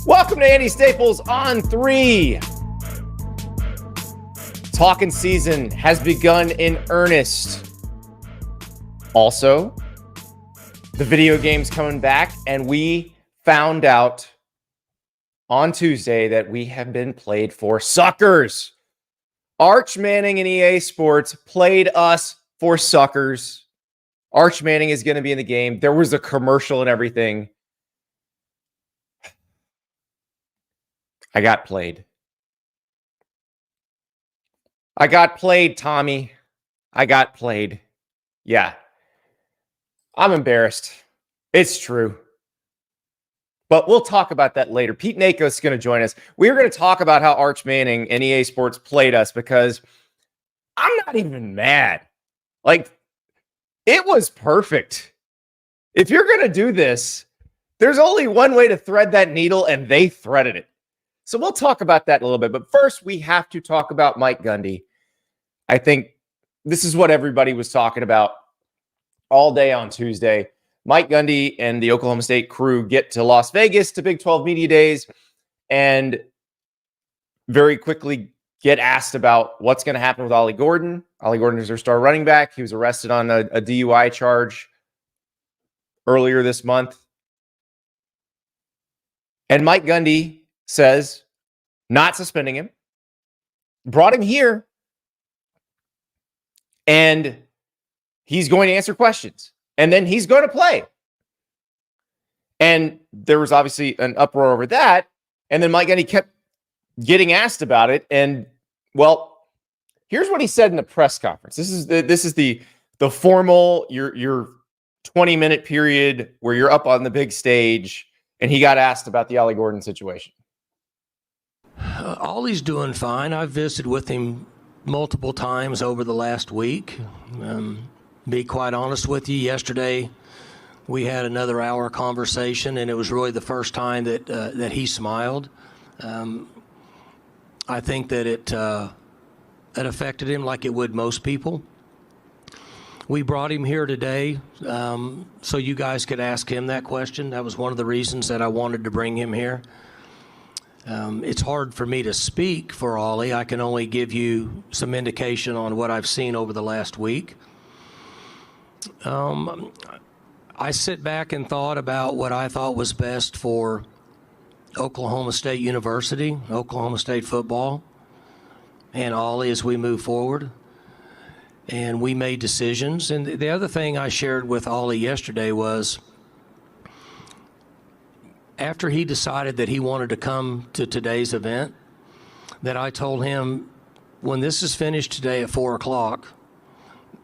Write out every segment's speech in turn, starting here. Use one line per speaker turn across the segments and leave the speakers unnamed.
Welcome to Andy Staples on 3. Talking season has begun in earnest. Also, the video game's coming back, and we found out on Tuesday that we have been played for suckers. Arch Manning and EA Sports played us for suckers. Arch Manning is going to be in the game. There was a commercial and everything. I got played. Tommy. I got played. Yeah. I'm embarrassed. It's true. But we'll talk about that later. Pete Nakos is going to join us. We're going to talk about how Arch Manning and EA Sports played us because I'm not even mad. Like, it was perfect. If you're going to do this, there's only one way to thread that needle, and they threaded it. So we'll talk about that in a little bit. But first, we have to talk about Mike Gundy. I think this is what everybody was talking about all day on Tuesday. Mike Gundy and the Oklahoma State crew get to Las Vegas to Big 12 Media Days and very quickly get asked about what's going to happen with Ollie Gordon. Ollie Gordon is their star running back. He was arrested on a DUI charge earlier this month. And Mike Gundy says not suspending him, brought him here, and he's going to answer questions, and then he's going to play. And there was obviously an uproar over that, and then Mike Gundy kept getting asked about it, and, well, here's what he said in the press conference. This is the formal, your 20-minute period where you're up on the big stage, and he got asked about the Ollie Gordon situation.
Ollie's doing fine. I've visited with him multiple times over the last week. Be quite honest with you, yesterday we had another hour conversation, and it was really the first time that he smiled. I think that it affected him like it would most people. We brought him here today so you guys could ask him that question. That was one of the reasons that I wanted to bring him here. It's hard for me to speak for Ollie. I can only give you some indication on what I've seen over the last week. I sit back and thought about what I thought was best for Oklahoma State University, Oklahoma State football, and Ollie as we move forward. And we made decisions. And the other thing I shared with Ollie yesterday was, after he decided that he wanted to come to today's event, that I told him, when this is finished today at 4 o'clock,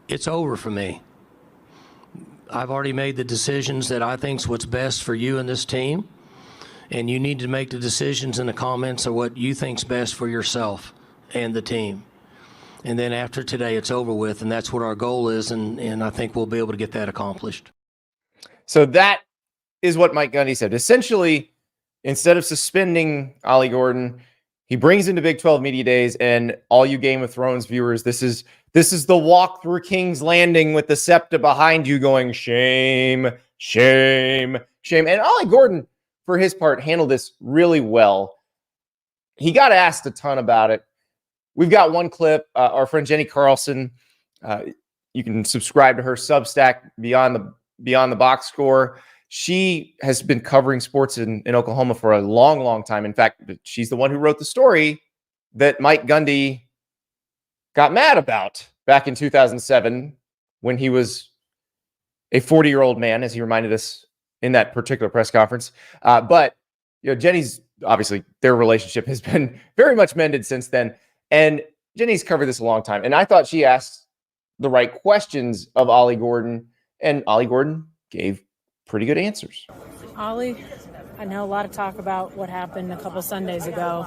it's over for me. I've already made the decisions that I think's what's best for you and this team, and you need to make the decisions in the comments of what you think's best for yourself and the team. And then after today, it's over with, and that's what our goal is, and I think we'll be able to get that accomplished.
So that is what Mike Gundy said. Essentially, instead of suspending Ollie Gordon, he brings him to Big 12 Media Days, and all you Game of Thrones viewers, this is the walk through King's Landing with the SEPTA behind you going, shame, shame, shame. And Ollie Gordon, for his part, handled this really well. He got asked a ton about it. We've got one clip. Our friend Jenny Carlson, you can subscribe to her Substack, Beyond the Box Score. She has been covering sports in Oklahoma for a long, long time. In fact, she's the one who wrote the story that Mike Gundy got mad about back in 2007 when he was a 40-year-old man, as he reminded us in that particular press conference. But Jenny's, obviously, their relationship has been very much mended since then. And Jenny's covered this a long time. And I thought she asked the right questions of Ollie Gordon, and Ollie Gordon gave pretty good answers.
Ollie, I know a lot of talk about what happened a couple Sundays ago.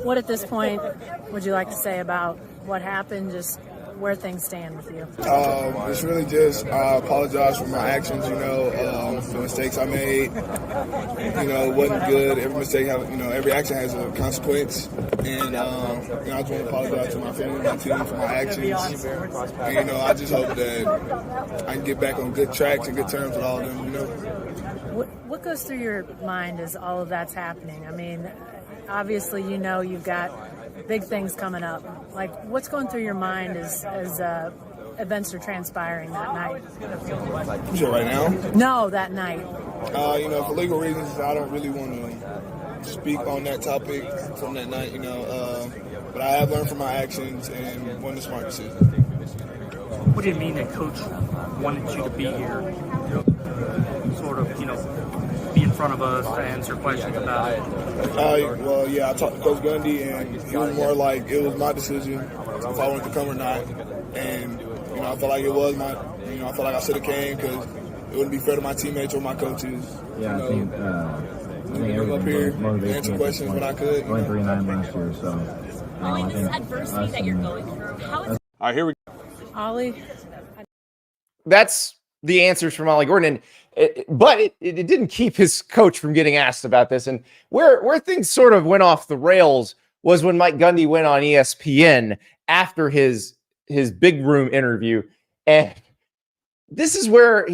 What at this point would you like to say about what happened, just where things stand with you?
It's really just, I apologize for my actions, the mistakes I made, it wasn't good. Every mistake, every action has a consequence. And, I just want to apologize to my family, my team for my actions. And, I just hope that I can get back on good tracks and good terms with all of them,
What What goes through your mind as all of that's happening? I mean, obviously, you've got big things coming up. Like, what's going through your mind as events are transpiring that night?
You said right now?
No, that night.
For legal reasons, I don't really want to speak on that topic from that night, but I have learned from my actions and won the smart decision.
What do you mean that Coach wanted you to be here? Sort of, be in front of us to answer questions about it?
I talked to Coach Gundy, and it was more like it was my decision if I wanted to come or not. And, I felt like it was I felt like I should have came because it wouldn't be fair to my teammates or my coaches.
Yeah, I think
come up here, answer questions when I could.
Going 3-9 last year, so.
Ollie, this adversity that you're going through, how is
All right, here we go.
Ollie?
That's the answers from Ollie Gordon. But it didn't keep his coach from getting asked about this. And where things sort of went off the rails was when Mike Gundy went on ESPN after his big room interview. And this is where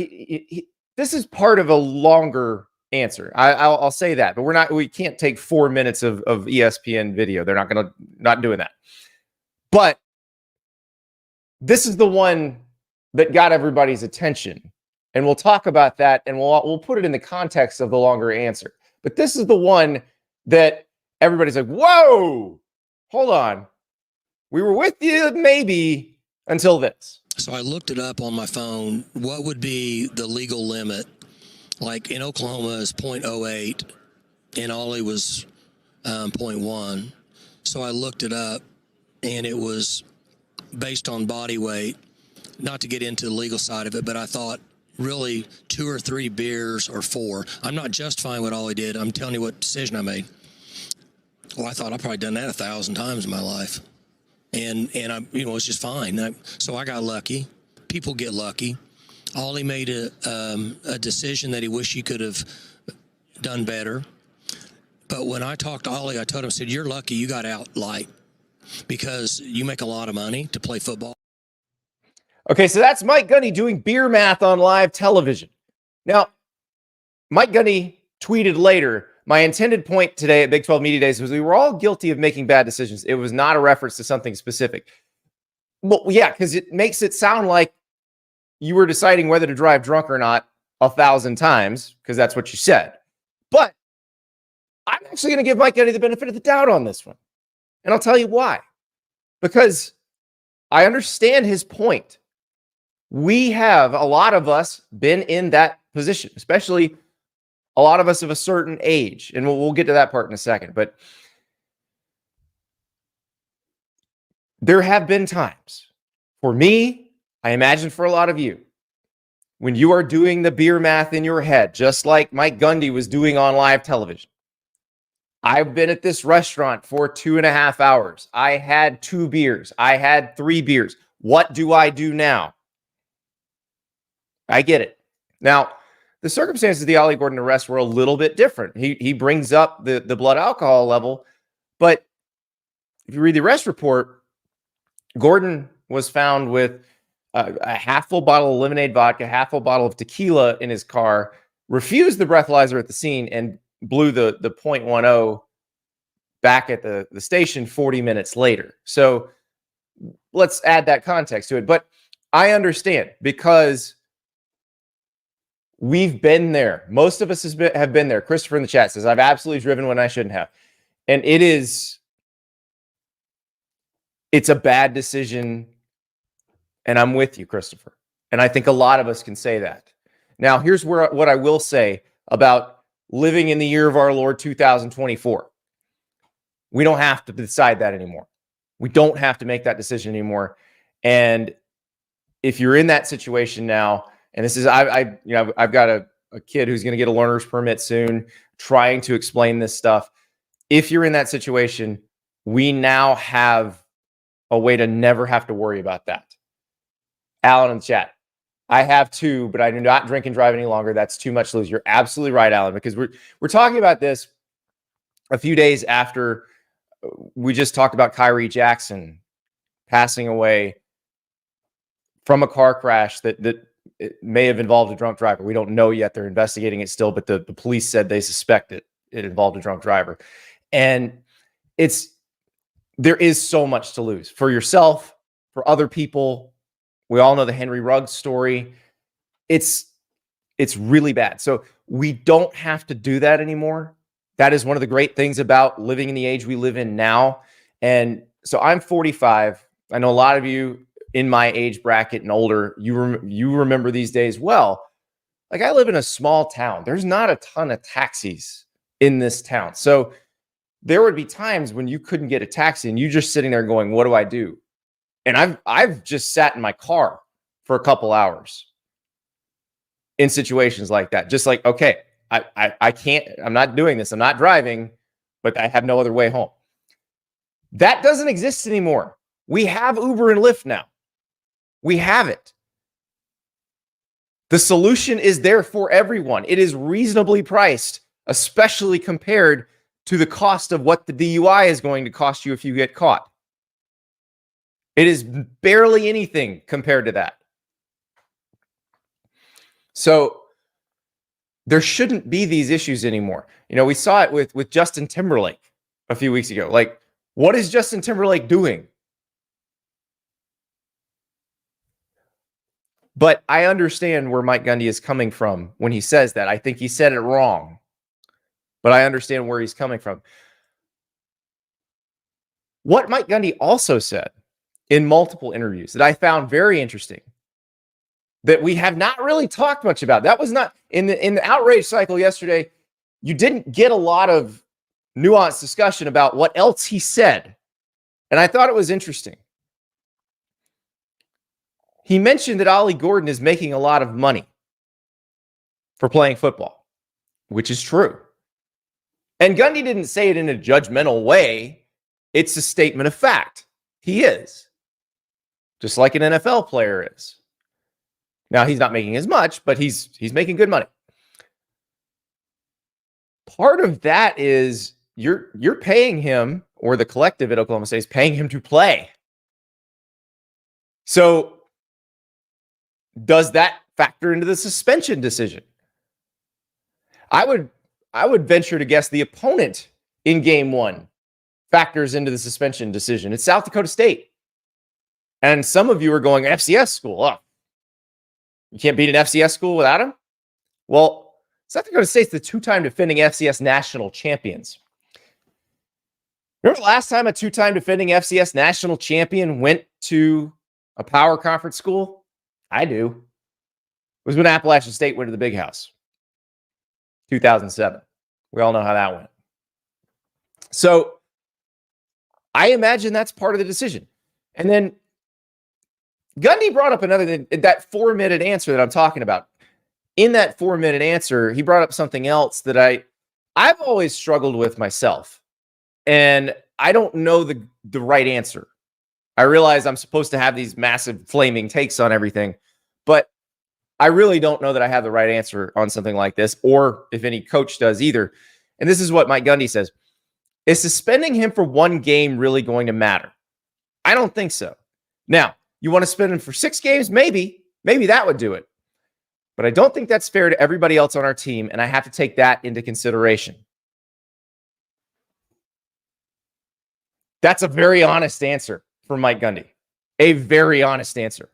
this is part of a longer answer. I'll say that, but we can't take 4 minutes of ESPN video. They're not doing that. But this is the one that got everybody's attention. And we'll talk about that, and we'll put it in the context of the longer answer. But this is the one that everybody's like, whoa, hold on. We were with you maybe until this.
So I looked it up on my phone. What would be the legal limit? Like in Oklahoma is 0.08, and Ollie was 0.1. So I looked it up, and it was based on body weight. Not to get into the legal side of it, but I thought really 2 or 3 beers or 4. I'm not justifying what Ollie did. I'm telling you what decision I made. Well, I thought I've probably done that 1,000 times in my life. And I, it's just fine. So I got lucky. People get lucky. Ollie made a decision that he wished he could have done better. But when I talked to Ollie, I told him, I said, you're lucky you got out light because you make a lot of money to play football.
Okay, so that's Mike Gundy doing beer math on live television. Now, Mike Gundy tweeted later, my intended point today at Big 12 Media Days was we were all guilty of making bad decisions. It was not a reference to something specific. Well, yeah, because it makes it sound like you were deciding whether to drive drunk or not 1,000 times, because that's what you said. But I'm actually going to give Mike Gundy the benefit of the doubt on this one. And I'll tell you why. Because I understand his point. We have, a lot of us, been in that position, especially a lot of us of a certain age. And we'll get to that part in a second. But there have been times, for me, I imagine for a lot of you, when you are doing the beer math in your head, just like Mike Gundy was doing on live television. I've been at this restaurant for 2.5 hours. I had 2 beers. I had 3 beers. What do I do now? I get it. Now, the circumstances of the Ollie Gordon arrest were a little bit different. He brings up the blood alcohol level, but if you read the arrest report, Gordon was found with a half full bottle of lemonade vodka, half full bottle of tequila in his car, refused the breathalyzer at the scene, and blew the .10 back at the station 40 minutes later. So let's add that context to it. But I understand because we've been there. Most of us have been there. Christopher in the chat says, I've absolutely driven when I shouldn't have. And it's a bad decision. And I'm with you, Christopher. And I think a lot of us can say that. Now, here's what I will say about living in the year of our Lord 2024. We don't have to decide that anymore. We don't have to make that decision anymore. And if you're in that situation now, and this is, I've got a kid who's going to get a learner's permit soon, trying to explain this stuff. If you're in that situation, we now have a way to never have to worry about that. Alan in the chat, I have 2, but I do not drink and drive any longer. That's too much to lose. You're absolutely right, Alan, because we're talking about this a few days after we just talked about Kyrie Jackson passing away from a car crash that it may have involved a drunk driver. We don't know yet. They're investigating it still, but the police said they suspect it involved a drunk driver. And there is so much to lose for yourself, for other people. We all know the Henry Ruggs story. It's really bad. So we don't have to do that anymore. That is one of the great things about living in the age we live in now. And so I'm 45. I know a lot of you in my age bracket and older, you remember these days well. Like, I live in a small town. There's not a ton of taxis in this town. So there would be times when you couldn't get a taxi and you just sitting there going, what do I do? And I've just sat in my car for a couple hours in situations like that. Just like, okay, I can't, I'm not doing this. I'm not driving, but I have no other way home. That doesn't exist anymore. We have Uber and Lyft now. We have it. The solution is there for everyone. It is reasonably priced, especially compared to the cost of what the DUI is going to cost you if you get caught. It is barely anything compared to that. So there shouldn't be these issues anymore. You know, we saw it with Justin Timberlake a few weeks ago. Like, what is Justin Timberlake doing? But I understand where Mike Gundy is coming from when he says that. I think he said it wrong, but I understand where he's coming from. What Mike Gundy also said in multiple interviews that I found very interesting, that we have not really talked much about. That was not in the outrage cycle yesterday. You didn't get a lot of nuanced discussion about what else he said. And I thought it was interesting. He mentioned that Ollie Gordon is making a lot of money for playing football, which is true. And Gundy didn't say it in a judgmental way. It's a statement of fact. He is. Just like an NFL player is. Now, he's not making as much, but he's making good money. Part of that is you're paying him, or the collective at Oklahoma State is paying him to play. So does that factor into the suspension decision? I would venture to guess the opponent in game one factors into the suspension decision. It's South Dakota State. And some of you are going, FCS school. Oh, you can't beat an FCS school without him? Well, South Dakota State's the two-time defending FCS national champions. Remember the last time a two-time defending FCS national champion went to a power conference school? I do. It was when Appalachian State went to the Big House. 2007. We all know how that went. So I imagine that's part of the decision. And then Gundy brought up another thing, that 4-minute answer that I'm talking about. In that 4-minute answer, he brought up something else that I've always struggled with myself. And I don't know the right answer. I realize I'm supposed to have these massive flaming takes on everything, but I really don't know that I have the right answer on something like this, or if any coach does either. And this is what Mike Gundy says. Is suspending him for one game really going to matter? I don't think so. Now, you want to suspend him for 6 games? Maybe that would do it. But I don't think that's fair to everybody else on our team, and I have to take that into consideration. That's a very honest answer from Mike Gundy. A very honest answer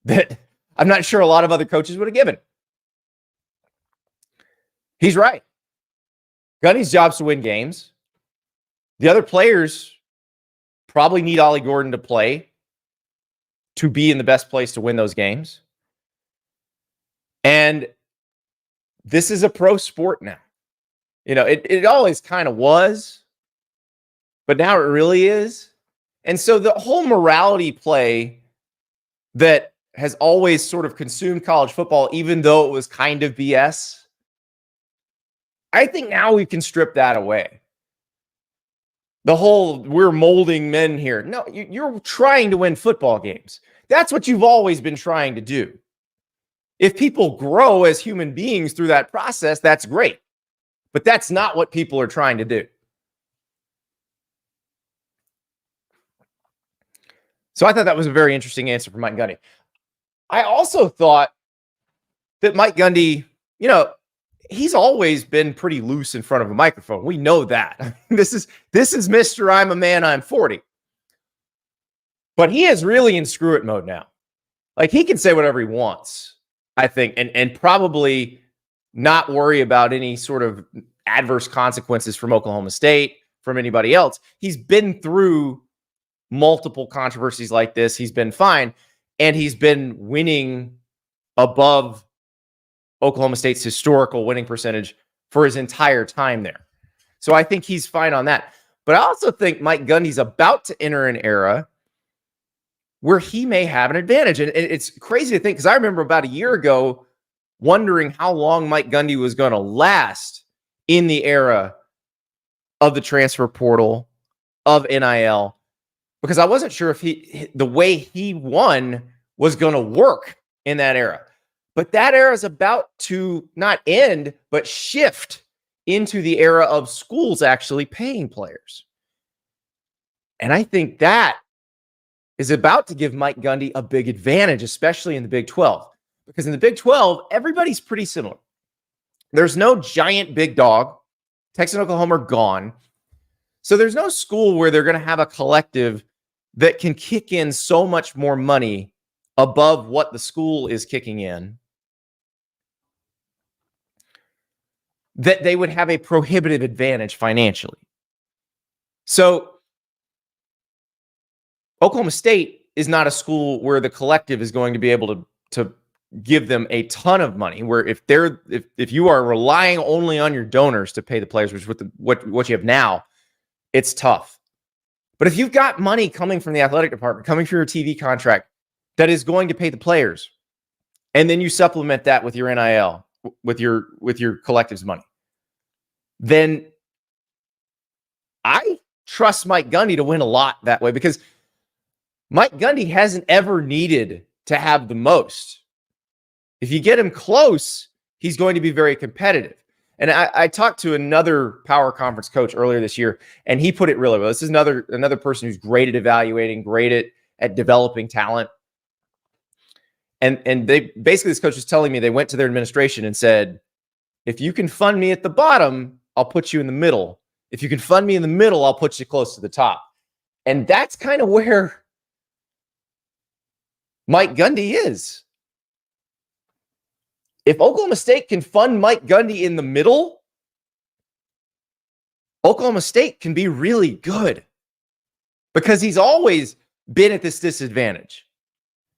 that I'm not sure a lot of other coaches would have given. He's right. Gundy's job is to win games. The other players probably need Ollie Gordon to play to be in the best place to win those games. And this is a pro sport now. You know, it always kind of was, but now it really is. And so the whole morality play that has always sort of consumed college football, even though it was kind of BS, I think now we can strip that away. The whole, we're molding men here. No, you're trying to win football games. That's what you've always been trying to do. If people grow as human beings through that process, that's great. But that's not what people are trying to do. So I thought that was a very interesting answer from Mike Gundy. I also thought that Mike Gundy, he's always been pretty loose in front of a microphone. We know that. This is Mr. I'm a man, I'm 40. But he is really in screw it mode now. Like, he can say whatever he wants, I think, and probably not worry about any sort of adverse consequences from Oklahoma State, from anybody else. He's been through multiple controversies like this. He's been fine, and he's been winning above Oklahoma State's historical winning percentage for his entire time there. So I think he's fine on that. But I also think Mike Gundy's about to enter an era where he may have an advantage. And it's crazy to think, because I remember about a year ago wondering how long Mike Gundy was going to last in the era of the transfer portal, of NIL, because I wasn't sure if the way he won was going to work in that era. But that era is about to not end, but shift into the era of schools actually paying players. And I think that is about to give Mike Gundy a big advantage, especially in the Big 12. Because in the Big 12, everybody's pretty similar. There's no giant big dog. Texas and Oklahoma are gone. So there's no school where they're going to have a collective that can kick in so much more money above what the school is kicking in, that they would have a prohibitive advantage financially. So Oklahoma State is not a school where the collective is going to be able to give them a ton of money, where if you are relying only on your donors to pay the players, which is what you have now, it's tough. But if you've got money coming from the athletic department, coming from your TV contract that is going to pay the players, and then you supplement that with your NIL, with your collective's money, then I trust Mike Gundy to win a lot that way, because Mike Gundy hasn't ever needed to have the most. If you get him close, he's going to be very competitive. And I talked to another power conference coach earlier this year, and he put it really well. This is another person who's great at evaluating, great at developing talent. And they basically, this coach was telling me they went to their administration and said, if you can fund me at the bottom, I'll put you in the middle. If you can fund me in the middle, I'll put you close to the top. And that's kind of where Mike Gundy is. If Oklahoma State can fund Mike Gundy in the middle, Oklahoma State can be really good, because he's always been at this disadvantage.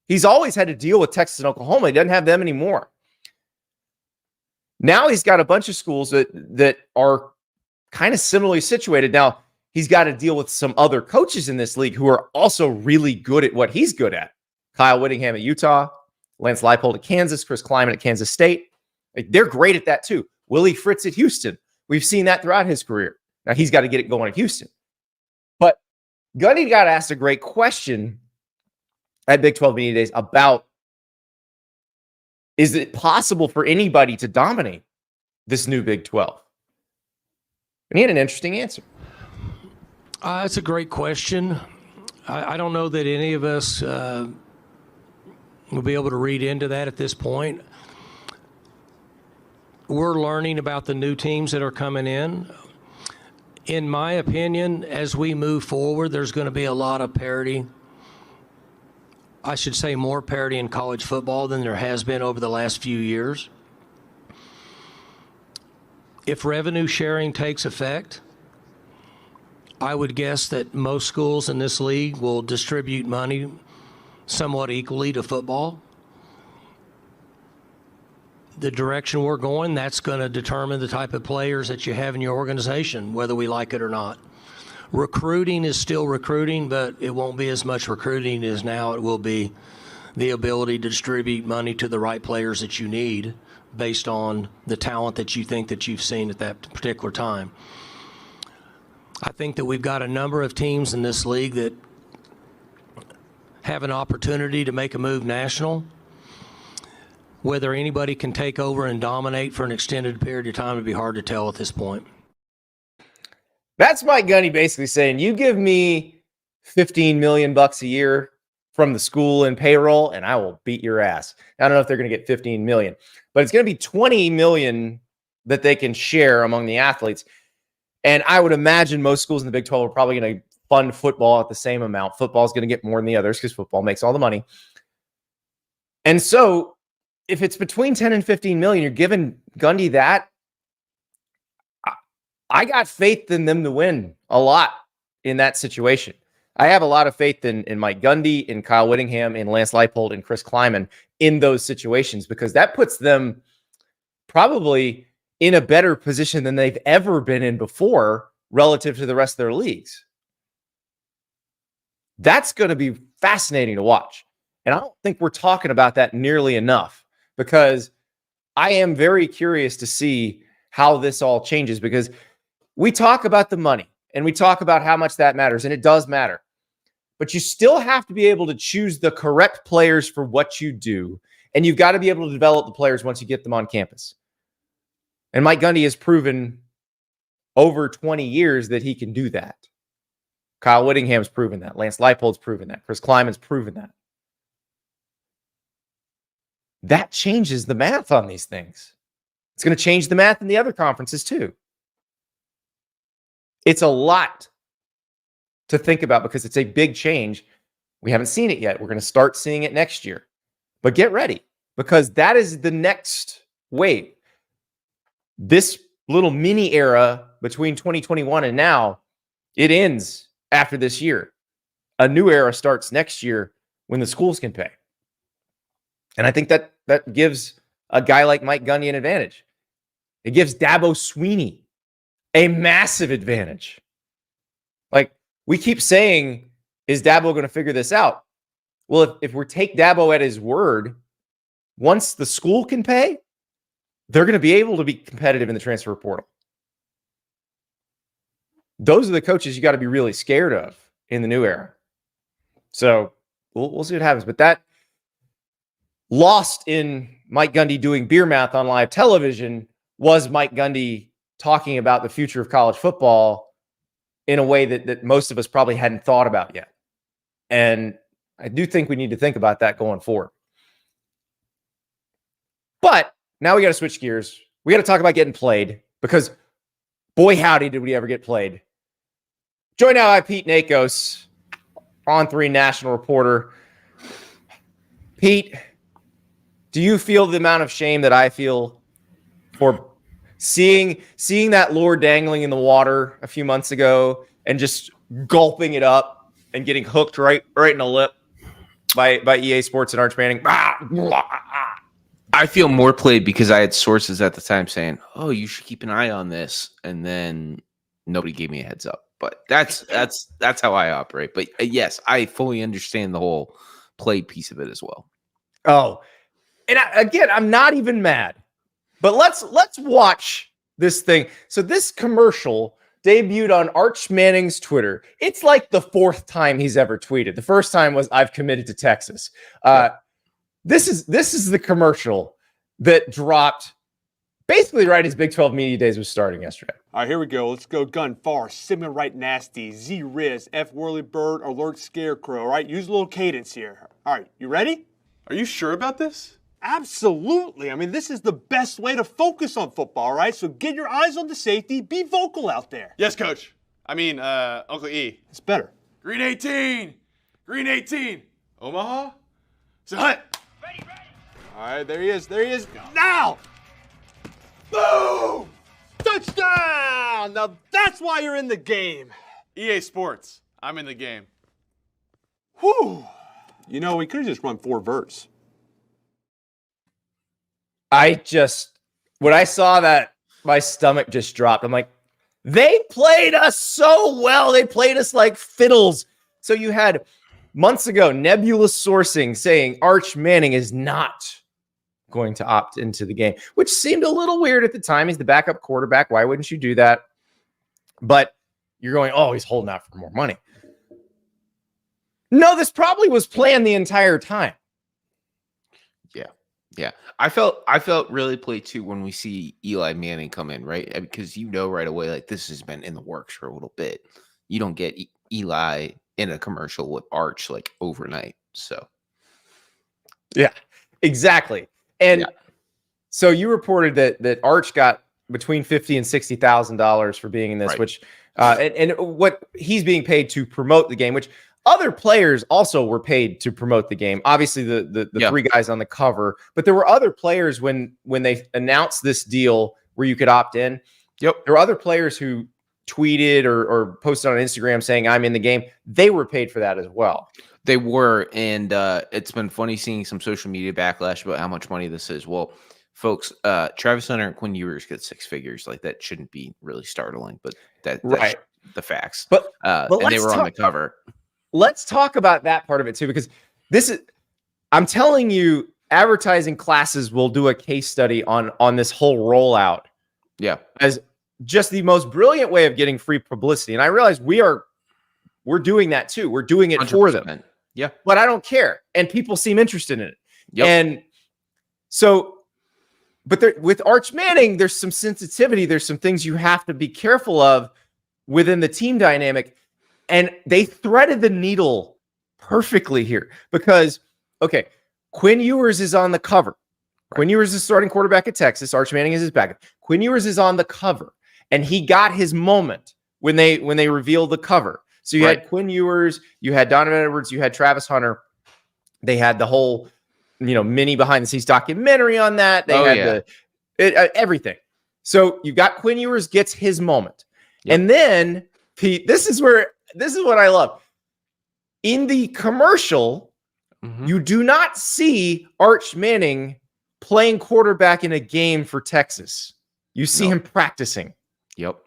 He's always had to deal with Texas and Oklahoma. He doesn't have them anymore. Now he's got a bunch of schools that are kind of similarly situated. Now he's got to deal with some other coaches in this league who are also really good at what he's good at. Kyle Whittingham at Utah, Lance Leipold at Kansas, Chris Kleiman at Kansas State. They're great at that too. Willie Fritz at Houston. We've seen that throughout his career. Now he's got to get it going at Houston. But Gundy got asked a great question at Big 12 Media Days about, is it possible for anybody to dominate this new Big 12? And he had an interesting answer.
That's a great question. I don't know that any of us will be able to read into that at this point. We're learning about the new teams that are coming in. In my opinion, as we move forward, there's going to be a lot of parity. I should say more parity in college football than there has been over the last few years. If revenue sharing takes effect, I would guess that most schools in this league will distribute money somewhat equally to football. The direction we're going, that's going to determine the type of players that you have in your organization, whether we like it or not. Recruiting is still recruiting, but it won't be as much recruiting as now. It will be the ability to distribute money to the right players that you need based on the talent that you think that you've seen at that particular time. I think that we've got a number of teams in this league that have an opportunity to make a move national. Whether anybody can take over and dominate for an extended period of time would be hard to tell at this point.
That's Mike Gundy basically saying, you give me $15 million a year from the school and payroll, and I will beat your ass. I don't know if they're going to get 15 million, but it's going to be 20 million that they can share among the athletes. And I would imagine most schools in the Big 12 are probably going to fund football at the same amount. Football is going to get more than the others because football makes all the money. And so if it's between 10 and 15 million, you're giving Gundy that. I got faith in them to win a lot in that situation. I have a lot of faith in Mike Gundy, in Kyle Whittingham, in Lance Leipold, and Chris Kleiman in those situations, because that puts them probably in a better position than they've ever been in before relative to the rest of their leagues. That's going to be fascinating to watch. And I don't think we're talking about that nearly enough, because I am very curious to see how this all changes, because we talk about the money and we talk about how much that matters, and it does matter. But you still have to be able to choose the correct players for what you do, and you've got to be able to develop the players once you get them on campus. And Mike Gundy has proven over 20 years that he can do that. Kyle Whittingham's proven that. Lance Leipold's proven that. Chris Kleiman's proven that. That changes the math on these things. It's going to change the math in the other conferences too. It's a lot to think about because it's a big change. We haven't seen it yet. We're going to start seeing it next year. But get ready, because that is the next wave. This little mini era between 2021 and now, it ends after this year. A new era starts next year when the schools can pay. And I think that gives a guy like Mike Gundy an advantage. It gives Dabo Swinney a massive advantage. Like, we keep saying, is Dabo going to figure this out? Well, if we take Dabo at his word, once the school can pay, they're going to be able to be competitive in the transfer portal. Those are the coaches you got to be really scared of in the new era. So we'll see what happens. But that lost in Mike Gundy doing beer math on live television was Mike Gundy talking about the future of college football in a way that most of us probably hadn't thought about yet. And I do think we need to think about that going forward. But now we got to switch gears. We got to talk about getting played, because boy, howdy, did we ever get played. Joined now by Pete Nakos, On3 national reporter. Pete, do you feel the amount of shame that I feel for seeing that lure dangling in the water a few months ago and just gulping it up and getting hooked right in the lip by EA Sports and Arch Manning?
I feel more played because I had sources at the time saying, "Oh, you should keep an eye on this," and then nobody gave me a heads up. But that's how I operate. But yes, I fully understand the whole play piece of it as well.
Oh, and again, I'm not even mad. But let's watch this thing. So this commercial debuted on Arch Manning's Twitter. It's like the fourth time he's ever tweeted. The first time was, "I've committed to Texas." This is the commercial that dropped basically right as Big 12 Media Days was starting yesterday.
All right, here we go. Let's go gun far, Simon right nasty, Z-Riz, F Whirlybird, alert scarecrow. All right, use a little cadence here. All right, you ready?
Are you sure about this?
Absolutely. I mean, this is the best way to focus on football, all right? So get your eyes on the safety. Be vocal out there.
Yes, Coach. I mean, Uncle E.
It's better.
Green 18. Green 18. Omaha. So hut.
Ready. All right, there he is. There he is. Now.
Boom.
Touchdown. Now that's why you're in the game.
EA Sports. I'm in the game.
Whew. You know, we could have just run 4 verts.
When I saw that, my stomach just dropped. I'm like, they played us so well. They played us like fiddles. So you had months ago nebulous sourcing saying Arch Manning is not going to opt into the game, which seemed a little weird at the time. He's the backup quarterback. Why wouldn't you do that? But you're going, oh, he's holding out for more money. No, this probably was planned the entire time.
Yeah. I felt really played too when we see Eli Manning come in, right? Because you know right away, like, this has been in the works for a little bit. You don't get Eli in a commercial with Arch like overnight. So,
yeah, exactly. And so you reported that Arch got between $50,000 and $60,000 for being in this,
Right.
which and what he's being paid to promote the game, which other players also were paid to promote the game. Obviously, the three guys on the cover, but there were other players when they announced this deal where you could opt in.
Yep.
There were other players who tweeted or posted on Instagram saying I'm in the game. They were paid for that as well.
They were, and it's been funny seeing some social media backlash about how much money this is. Well, folks, Travis Hunter and Quinn Ewers get six figures. Like, that shouldn't be really startling, but that's the facts.
But
and they were on the cover.
Let's talk about that part of it too, because I'm telling you, advertising classes will do a case study on this whole rollout.
Yeah.
As just the most brilliant way of getting free publicity. And I realize we're doing that too. We're doing it 100%. For them.
Yeah.
But I don't care. And people seem interested in it.
Yep.
And so, but with Arch Manning, there's some sensitivity. There's some things you have to be careful of within the team dynamic. And they threaded the needle perfectly here because, okay, Quinn Ewers is on the cover. Right. Quinn Ewers is starting quarterback at Texas. Arch Manning is his backup. Quinn Ewers is on the cover, and he got his moment when they revealed the cover. So you had Quinn Ewers, you had Donovan Edwards, you had Travis Hunter. They had the whole, mini behind the scenes documentary on that. They had everything. So you got Quinn Ewers gets his moment, and then Pete, this is what I love. In the commercial, you do not see Arch Manning playing quarterback in a game for Texas. You see him practicing.
Yep.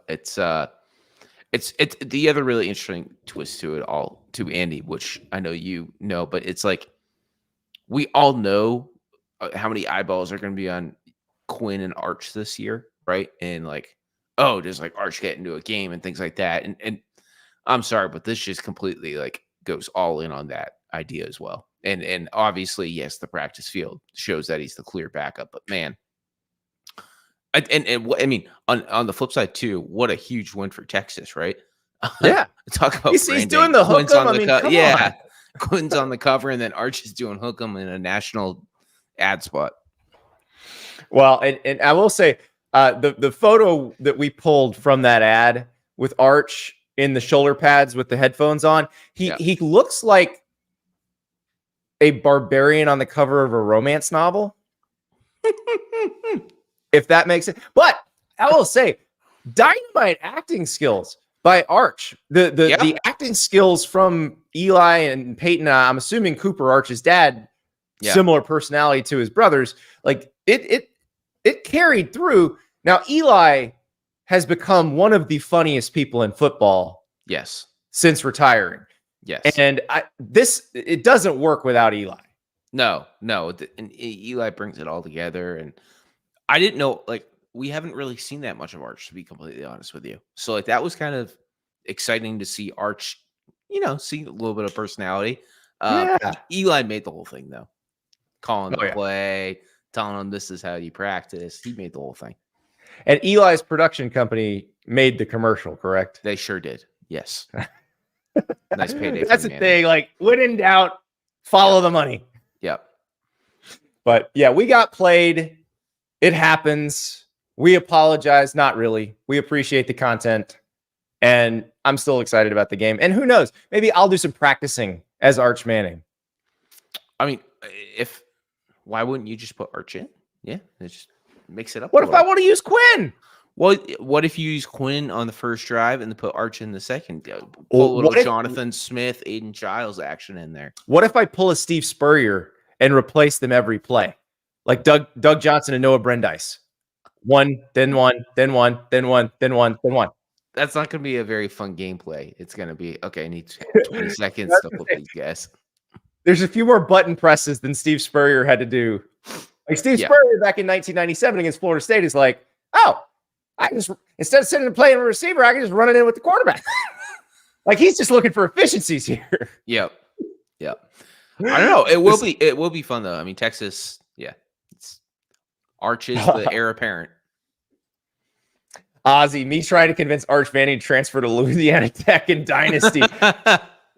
It's the other really interesting twist to it all, to Andy, which I know you know, but it's like we all know how many eyeballs are going to be on Quinn and Arch this year, right? And like, oh, does like Arch get into a game and things like that? And I'm sorry, but this just completely like goes all in on that idea as well. And obviously, yes, the practice field shows that he's the clear backup, but man, I mean, on the flip side too, what a huge win for Texas, right?
Yeah,
talk about
he's doing the hook 'em. I mean, come on.
Quinn's on the cover, and then Arch is doing hook 'em in a national ad spot.
Well, and I will say, the photo that we pulled from that ad with Arch in the shoulder pads with the headphones on, he looks like a barbarian on the cover of a romance novel. If that makes it. But I will say, dynamite acting skills by Arch. The acting skills from Eli and Peyton. I'm assuming Cooper, Arch's dad, similar personality to his brothers. Like it carried through. Now Eli has become one of the funniest people in football.
Yes,
since retiring.
Yes,
and it doesn't work without Eli.
No, and Eli brings it all together. And I didn't know, like, we haven't really seen that much of Arch, to be completely honest with you. So like that was kind of exciting to see Arch, see a little bit of personality. Eli made the whole thing though, calling the play, telling him this is how you practice. He made the whole thing.
And Eli's production company made the commercial, correct?
They sure did. Yes. Nice payday.
That's the thing. Like, when in doubt, follow the money.
Yep.
But yeah, we got played. It happens. We apologize. Not really. We appreciate the content. And I'm still excited about the game. And who knows? Maybe I'll do some practicing as Arch Manning.
I mean, why wouldn't you just put Arch in? Yeah. It just mix it up.
What if I want to use Quinn?
Well, what if you use Quinn on the first drive and then put Arch in the second? Pull a little Jonathan Smith, Aiden Childs action in there.
What if I pull a Steve Spurrier and replace them every play? Like Doug Johnson and Noah Brandeis. One, then one, then one, then one, then one, then one.
That's not going to be a very fun gameplay. It's going to be, okay, I need 20 seconds to flip these guys. There's
a few more button presses than Steve Spurrier had to do. Like Steve Spurrier back in 1997 against Florida State is like, oh, I can just, instead of sitting and playing a receiver, I can just run it in with the quarterback. Like he's just looking for efficiencies here.
Yep. I don't know. It will be fun though. I mean, Texas, it's Arch is the heir apparent.
Ozzy, me trying to convince Arch Manning to transfer to Louisiana Tech in Dynasty.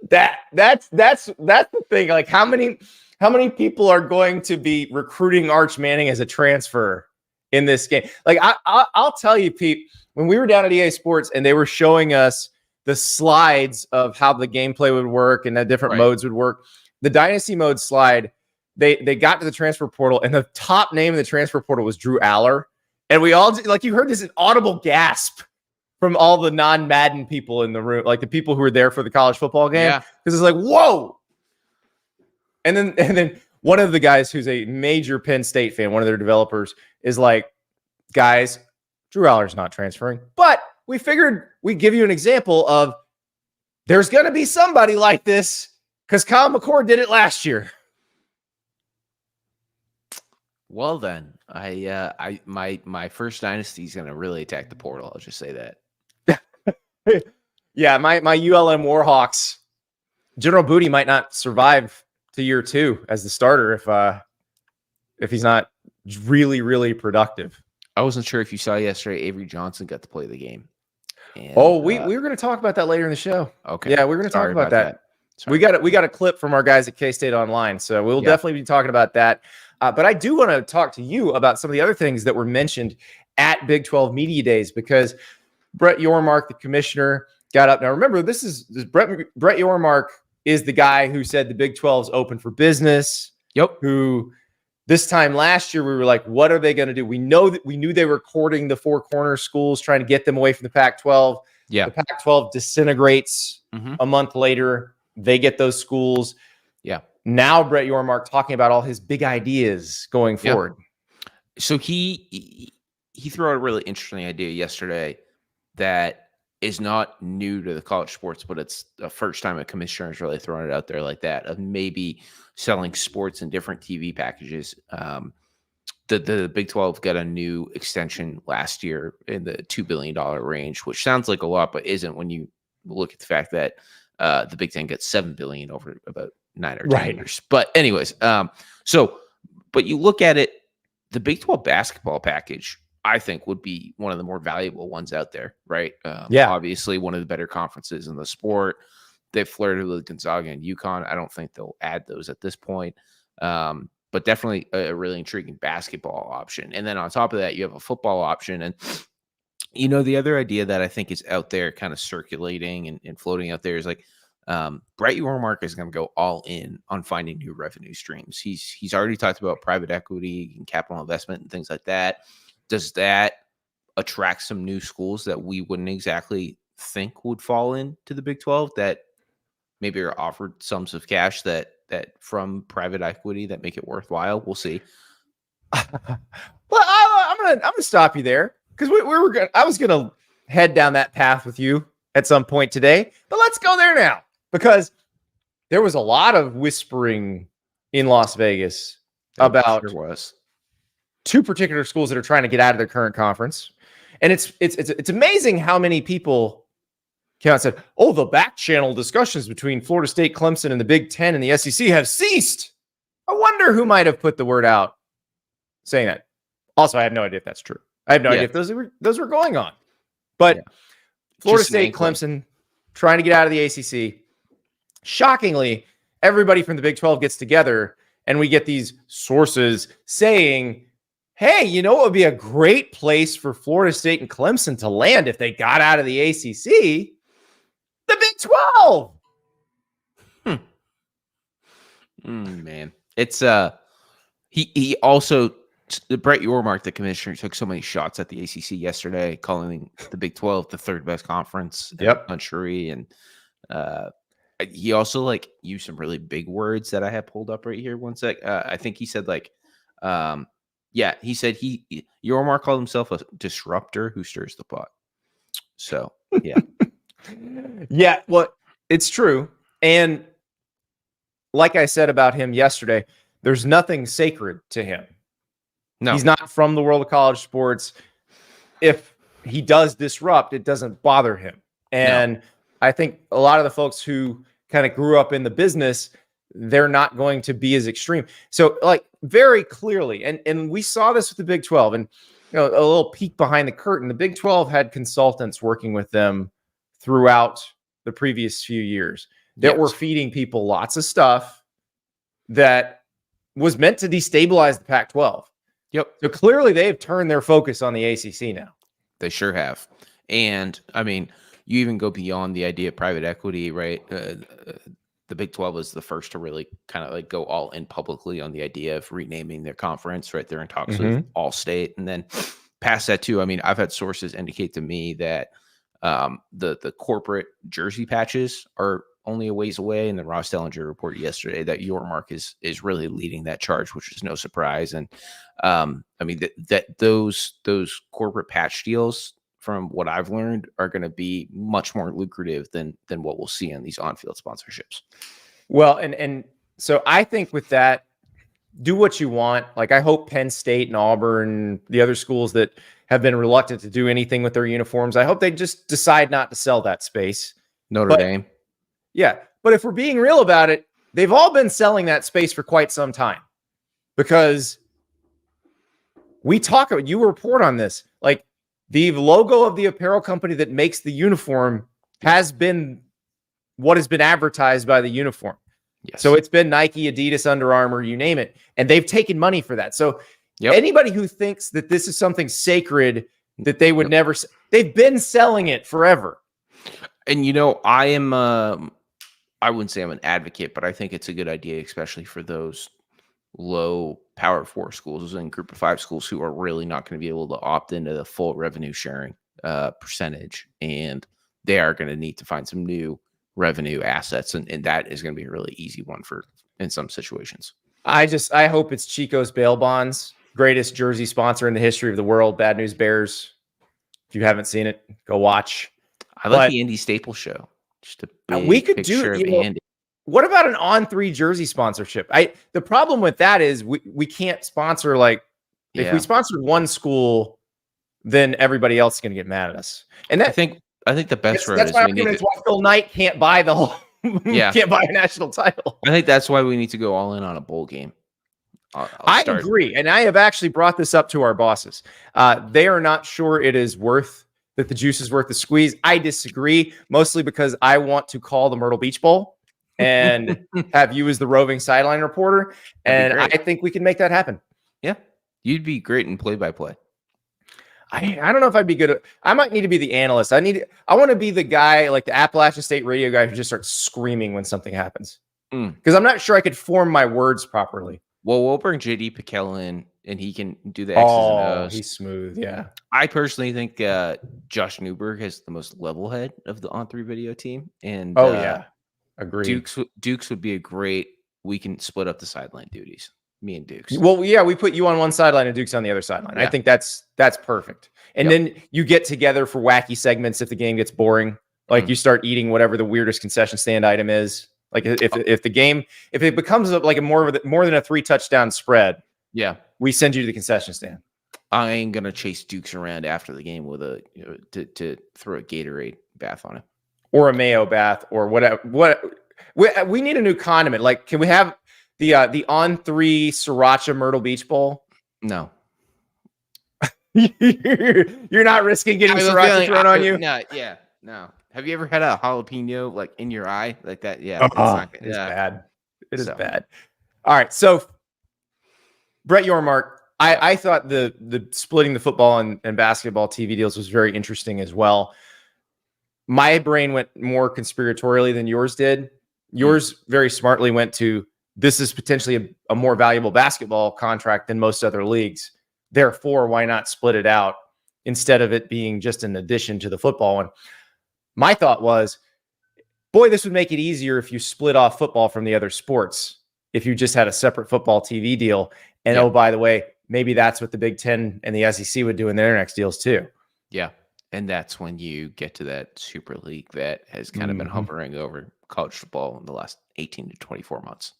That's the thing. Like how many people are going to be recruiting Arch Manning as a transfer in this game? Like I'll tell you, Pete, when we were down at EA Sports and they were showing us the slides of how the gameplay would work and the different modes would work, the Dynasty mode slide, they got to the transfer portal and the top name in the transfer portal was Drew Aller. And we all, like, you heard this an audible gasp from all the non-Madden people in the room, like the people who were there for the college football game. Because it's like, whoa. And then one of the guys who's a major Penn State fan, one of their developers, is like, guys, Drew Aller's not transferring. But we figured we'd give you an example of there's going to be somebody like this because Kyle McCord did it last year.
Well, then, my first dynasty is going to really attack the portal. I'll just say that.
Yeah, my ULM Warhawks, General Booty might not survive to year 2 as the starter if he's not really, really productive.
I wasn't sure if you saw yesterday, Avery Johnson got to play the game. And,
we were going to talk about that later in the show.
Okay.
Yeah, we're going to talk about that. We got a clip from our guys at K-State Online, so we'll definitely be talking about that. But I do want to talk to you about some of the other things that were mentioned at Big 12 Media Days, because Brett Yormark, the commissioner, got up. Now, remember, Brett Yormark is the guy who said the Big 12 is open for business.
Yep.
Who this time last year, we were like, what are they going to do? We knew they were courting the Four Corner schools, trying to get them away from the Pac-12.
Yeah.
The Pac-12 disintegrates a month later. They get those schools.
Yeah.
Now Brett Yormark talking about all his big ideas going forward.
So he threw out a really interesting idea yesterday that is not new to the college sports, but it's the first time a commissioner has really thrown it out there like that, of maybe selling sports in different TV packages. The Big 12 got a new extension last year in the $2 billion range, which sounds like a lot, but isn't when you look at the fact that the Big Ten got $7 billion over about 9 or 10 years. But anyways, but you look at it, the Big 12 basketball package, I think, would be one of the more valuable ones out there, right? Obviously one of the better conferences in the sport. They've flirted with Gonzaga and UConn. I don't think they'll add those at this point. But definitely a really intriguing basketball option. And then on top of that, you have a football option. And, the other idea that I think is out there kind of circulating and floating out there is like, Brett Yormark is going to go all in on finding new revenue streams. He's already talked about private equity and capital investment and things like that. Does that attract some new schools that we wouldn't exactly think would fall into the Big 12 that maybe are offered sums of cash that from private equity that make it worthwhile? We'll see.
Well, I'm gonna stop you there because I was gonna head down that path with you at some point today, but let's go there now, because there was a lot of whispering in Las Vegas about two particular schools that are trying to get out of their current conference. And it's amazing how many people came out and said, oh, the back channel discussions between Florida State, Clemson, and the Big Ten and the SEC have ceased. I wonder who might have put the word out saying that. Also, I have no idea if that's true. I have no idea if those were going on. But Florida State, Clemson, trying to get out of the ACC. Shockingly, everybody from the Big 12 gets together and we get these sources saying, hey, it would be a great place for Florida State and Clemson to land if they got out of the ACC? The Big 12.
Man, it's he also, Brett Yormark, the commissioner, took so many shots at the ACC yesterday, calling the Big 12 the third best conference in the country, and he also used some really big words that I have pulled up right here. One sec. I think he said he said Yormark called himself a disruptor who stirs the pot. So yeah.
Yeah, well, it's true. And like I said about him yesterday, there's nothing sacred to him. No. He's not from the world of college sports. If he does disrupt, it doesn't bother him. And I think a lot of the folks who kind of grew up in the business, they're not going to be as extreme. So very clearly, and we saw this with the Big 12, and a little peek behind the curtain, the Big 12 had consultants working with them throughout the previous few years. that were feeding people lots of stuff that was meant to destabilize the Pac-12.
Yep.
So clearly they've turned their focus on the ACC now.
They sure have. And I mean, you even go beyond the idea of private equity, right? The Big 12 was the first to really kind of like go all in publicly on the idea of renaming their conference, right? They're in talks with All-State. And then past that too, I mean, I've had sources indicate to me that the corporate jersey patches are only a ways away. And then Ross Dellinger reported yesterday that Yormark is really leading that charge, which is no surprise. And I mean, that those corporate patch deals, from what I've learned, are going to be much more lucrative than what we'll see in these on-field sponsorships.
Well, and so I think with that, do what you want. Like, I hope Penn State and Auburn, the other schools that have been reluctant to do anything with their uniforms, I hope they just decide not to sell that space.
Notre Dame.
Yeah. But if we're being real about it, they've all been selling that space for quite some time, because you report on this, like, the logo of the apparel company that makes the uniform has been what has been advertised by the uniform.
Yes.
So it's been Nike, Adidas, Under Armour, you name it. And they've taken money for that. So anybody who thinks that this is something sacred that they would never, they've been selling it forever.
And, you know, I wouldn't say I'm an advocate, but I think it's a good idea, especially for those low Power 4 schools and Group of 5 schools who are really not going to be able to opt into the full revenue sharing percentage. And they are going to need to find some new revenue assets. And that is going to be a really easy one in some situations.
I hope it's Chico's Bail Bonds, greatest jersey sponsor in the history of the world. Bad News Bears. If you haven't seen it, go watch.
I like the Andy Staples show. Just a big
we could
picture of Andy.
What about an On3 jersey sponsorship? The problem with that is we can't sponsor, like, if we sponsored one school, then everybody else is going to get mad at us. And that,
I think the best road
that's
is
why
we need to,
why Phil Knight can't buy the whole can't buy a national title.
I think that's why we need to go all in on a bowl game.
I agree. And I have actually brought this up to our bosses. They are not sure it is that the juice is worth the squeeze. I disagree, mostly because I want to call the Myrtle Beach Bowl and have you as the roving sideline reporter. And I think we can make that happen.
Yeah. You'd be great in play-by-play.
I don't know if I'd be good at, I might need to be the analyst. I want to be the guy, like the Appalachian State radio guy, who just starts screaming when something happens. Because I'm not sure I could form my words properly.
Well, we'll bring JD Pickell in, and he can do the X's and O's.
He's smooth, yeah.
I personally think Josh Newberg has the most level head of the On3 video team. And
agreed.
Dukes would be a great, we can split up the sideline duties. Me and Dukes.
Well, yeah, we put you on one sideline and Dukes on the other sideline. Yeah. I think that's perfect. And then you get together for wacky segments if the game gets boring. Like you start eating whatever the weirdest concession stand item is. Like if the game, if it becomes like more than a 3 touchdown spread, we send you to the concession stand.
I ain't gonna chase Dukes around after the game with to throw a Gatorade bath on him,
or a mayo bath, or whatever. We need a new condiment. Like, can we have the On3 Sriracha Myrtle Beach Bowl?
No.
You're not risking getting sriracha thrown on you?
No. Have you ever had a jalapeno like in your eye like that? Yeah,
it's bad. It is bad. All right, so Brett Yormark, I thought the splitting the football and basketball TV deals was very interesting as well. My brain went more conspiratorially than yours did. Yours very smartly went to, this is potentially a more valuable basketball contract than most other leagues. Therefore, why not split it out instead of it being just an addition to the football one? My thought was, boy, this would make it easier if you split off football from the other sports, if you just had a separate football TV deal. And oh, by the way, maybe that's what the Big Ten and the SEC would do in their next deals too.
Yeah. And that's when you get to that Super League that has kind of been hovering over college football in the last 18 to 24 months.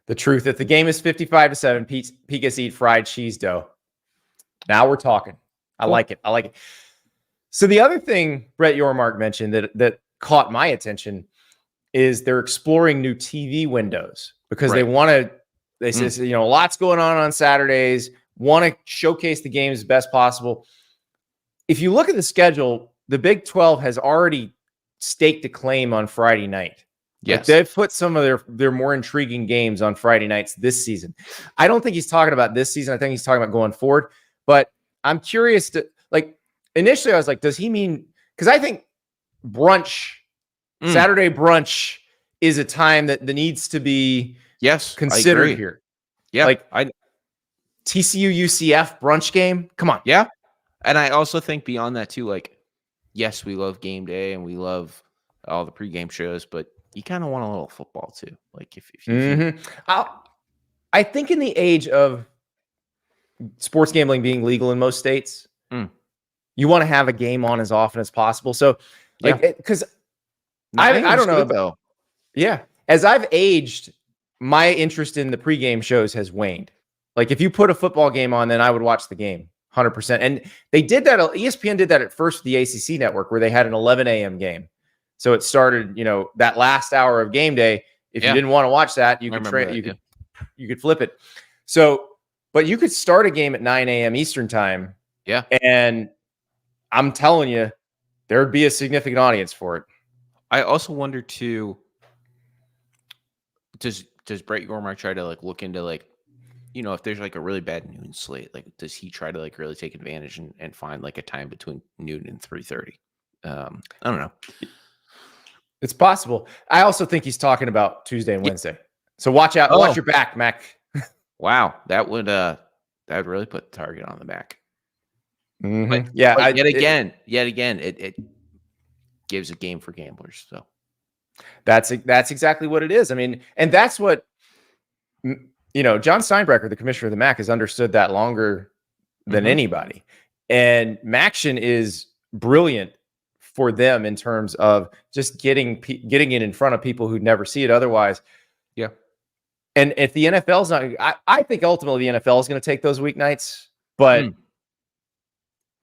The truth that the game is 55-7. Pete eat fried cheese dough. Now we're talking. I like it. So the other thing Brett Yormark mentioned that caught my attention is they're exploring new TV windows because they want to. They say, lots going on Saturdays. Want to showcase the game as best possible. If you look at the schedule, the Big 12 has already staked a claim on Friday night.
Yes.
Like they've put some of their more intriguing games on Friday nights this season. I don't think he's talking about this season. I think he's talking about going forward. But I'm curious to, like, initially I was like, does he mean, because I think brunch, Saturday brunch is a time that needs to be considered here.
Yeah.
Like TCU UCF brunch game. Come on.
Yeah. And I also think beyond that too, like, yes, we love game day and we love all the pregame shows, but you kind of want a little football too. Like if you
I think in the age of sports gambling being legal in most states, you want to have a game on as often as possible. So like, because I don't know
though.
Yeah. As I've aged, my interest in the pregame shows has waned. Like if you put a football game on, then I would watch the game 100%. And they did that. ESPN did that at first with the ACC network where they had an 11 a.m. game. So it started, that last hour of game day. If you didn't want to watch that, you could flip it. So, but you could start a game at 9 a.m. Eastern time.
Yeah.
And I'm telling you, there would be a significant audience for it.
I also wonder too, does Brett Yormark try to like look into like, if there's like a really bad noon slate, like does he try to like really take advantage and find like a time between noon and 3:30? I don't know.
It's possible. I also think he's talking about Tuesday and Wednesday. So watch out. Watch your back, Mac.
Wow. That would really put the target on the back.
Mm-hmm.
But,
yeah.
But yet again, it gives a game for gamblers. So
that's exactly what it is. I mean, and that's what, John Steinbrecher, the commissioner of the MAC, has understood that longer than anybody. And Maction is brilliant for them in terms of just getting it in front of people who'd never see it otherwise.
Yeah.
And if the NFL's not, I think ultimately the NFL is going to take those weeknights, but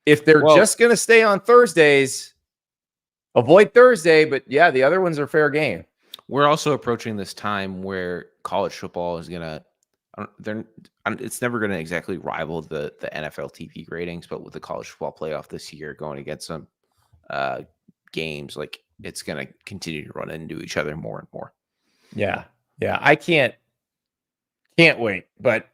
if they're just going to stay on Thursdays, avoid Thursday, but yeah, the other ones are fair game.
We're also approaching this time where college football is going to, it's never going to exactly rival the NFL TV ratings, but with the college football playoff this year going against some games, like it's going to continue to run into each other more and more.
Yeah. I can't wait. But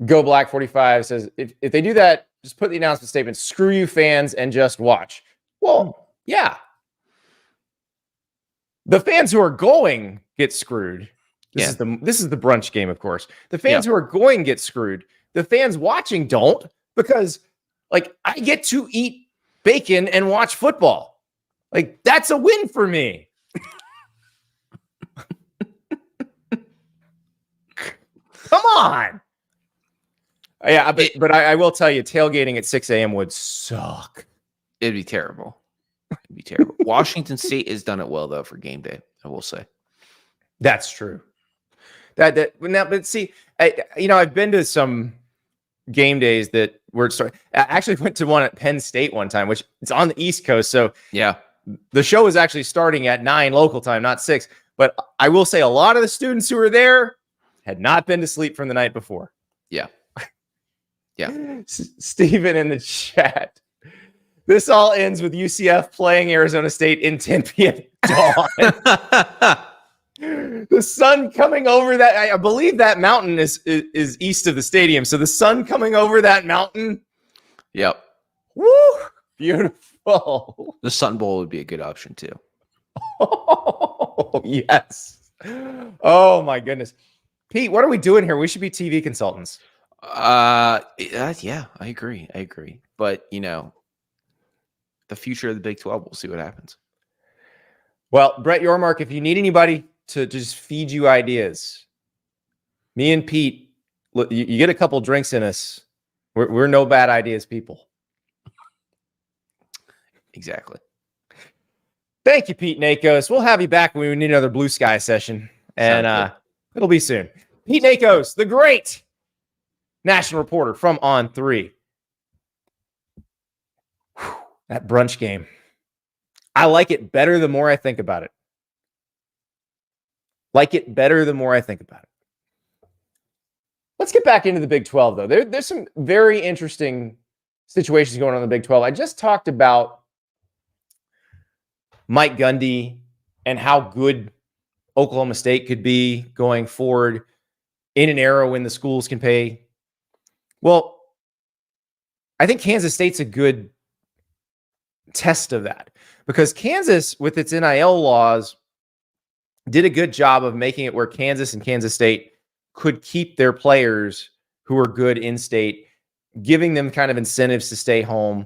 Go Black 45 says if they do that, just put the announcement statement, screw you fans and just watch. Well, yeah. The fans who are going get screwed. This is the brunch game, of course. The fans who are going get screwed. The fans watching don't, because like I get to eat bacon and watch football. Like that's a win for me. Come on. Yeah, but I will tell you, tailgating at 6 a.m. would suck.
It'd be terrible. Washington State has done it well though for game day, I will say.
That's true. But see, I've been to some game days that were starting. I actually went to one at Penn State one time, which it's on the East Coast. So
yeah,
the show is actually starting at 9 local time, not 6. But I will say a lot of the students who were there had not been to sleep from the night before.
Yeah. Yeah.
Stephen in the chat. This all ends with UCF playing Arizona State in 10 p.m. dawn. The sun coming over that, I believe that mountain is east of the stadium. So the sun coming over that mountain.
Yep.
Woo! Beautiful.
The Sun Bowl would be a good option too.
Oh, yes. Oh my goodness. Pete, what are we doing here? We should be TV consultants.
Yeah, I agree. But the future of the Big 12, we'll see what happens.
Well, Brett Yormark, if you need anybody to just feed you ideas, me and Pete, look, you get a couple drinks in us. We're no bad ideas people.
Exactly.
Thank you, Pete Nakos. We'll have you back when we need another blue sky session. And it'll be soon. Pete Nakos, the great national reporter from On 3. Whew, that brunch game. I like it better the more I think about it. Let's get back into the Big 12, though. There's some very interesting situations going on in the Big 12. I just talked about Mike Gundy and how good Oklahoma State could be going forward in an era when the schools can pay. Well, I think Kansas State's a good test of that because Kansas, with its NIL laws, did a good job of making it where Kansas and Kansas State could keep their players who are good in state, giving them kind of incentives to stay home.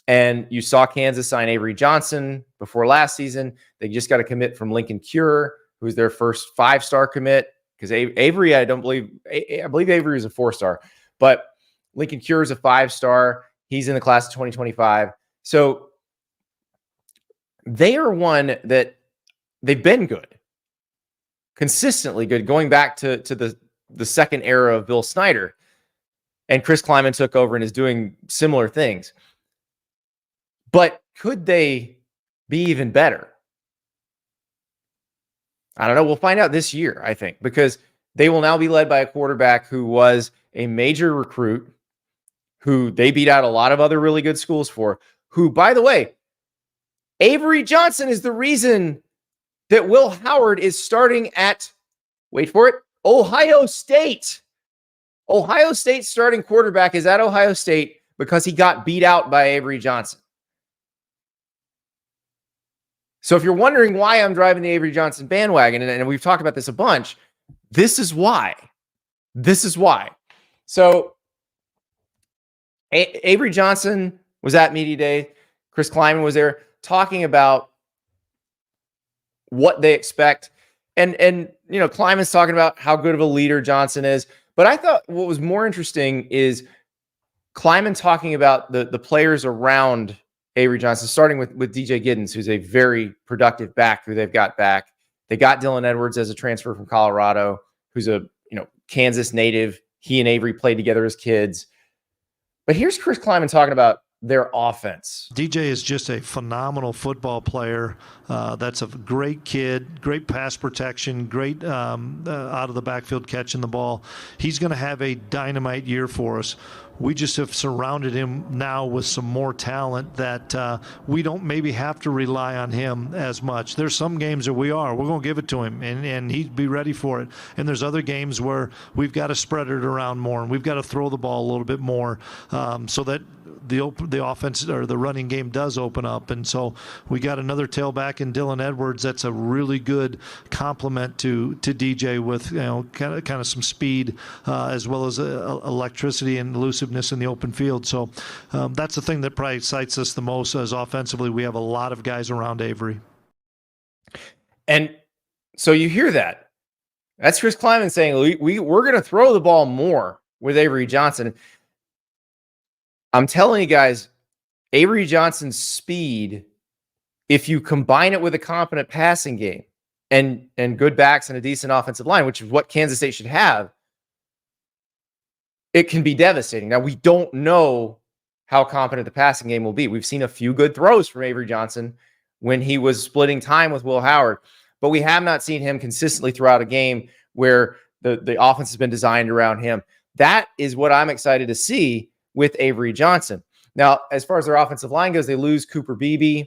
And you saw Kansas sign Avery Johnson before last season. They just got a commit from Lincoln Cure, who's their first 5-star commit. Because Avery, I believe Avery is a 4-star, but Lincoln Cure is a 5-star. He's in the class of 2025. So they are one that they've been good, consistently good, going back to the second era of Bill Snyder. And Chris Kleiman took over and is doing similar things. But could they be even better? I don't know. We'll find out this year, I think, because they will now be led by a quarterback who was a major recruit, who they beat out a lot of other really good schools for, who, by the way, Avery Johnson is the reason that Will Howard is starting at, wait for it, Ohio State. Ohio State's starting quarterback is at Ohio State because he got beat out by Avery Johnson. So if you're wondering why I'm driving the Avery Johnson bandwagon, and we've talked about this a bunch, this is why. This is why. So Avery Johnson was at Media Day. Chris Kleiman was there talking about what they expect. And you know, Kleiman's talking about how good of a leader Johnson is. But I thought what was more interesting is Kleiman talking about the players around Avery Johnson, starting with DJ Giddens, who's a very productive back who they've got back. They got Dylan Edwards as a transfer from Colorado, who's a Kansas native. He and Avery played together as kids. But here's Chris Kleiman talking about their offense.
DJ is just a phenomenal football player. That's a great kid, great pass protection, great out of the backfield catching the ball. He's going to have a dynamite year for us. We just have surrounded him now with some more talent that we don't maybe have to rely on him as much. There's some games that we're going to give it to him, and he'd be ready for it. And there's other games where we've got to spread it around more, and we've got to throw the ball a little bit more so that the offense or the running game does open up. And so we got another tailback in Dylan Edwards. That's a really good complement to DJ with kind of some speed as well as electricity and elusiveness in the open field. So that's the thing that probably excites us the most as offensively. We have a lot of guys around Avery.
And so you hear that. That's Chris Kleiman saying we're going to throw the ball more with Avery Johnson. I'm telling you guys, Avery Johnson's speed, if you combine it with a competent passing game and good backs and a decent offensive line, which is what Kansas State should have, it can be devastating. Now, we don't know how competent the passing game will be. We've seen a few good throws from Avery Johnson when he was splitting time with Will Howard, but we have not seen him consistently throughout a game where the offense has been designed around him. That is what I'm excited to see with Avery Johnson. Now, as far as their offensive line goes, they lose Cooper Beebe,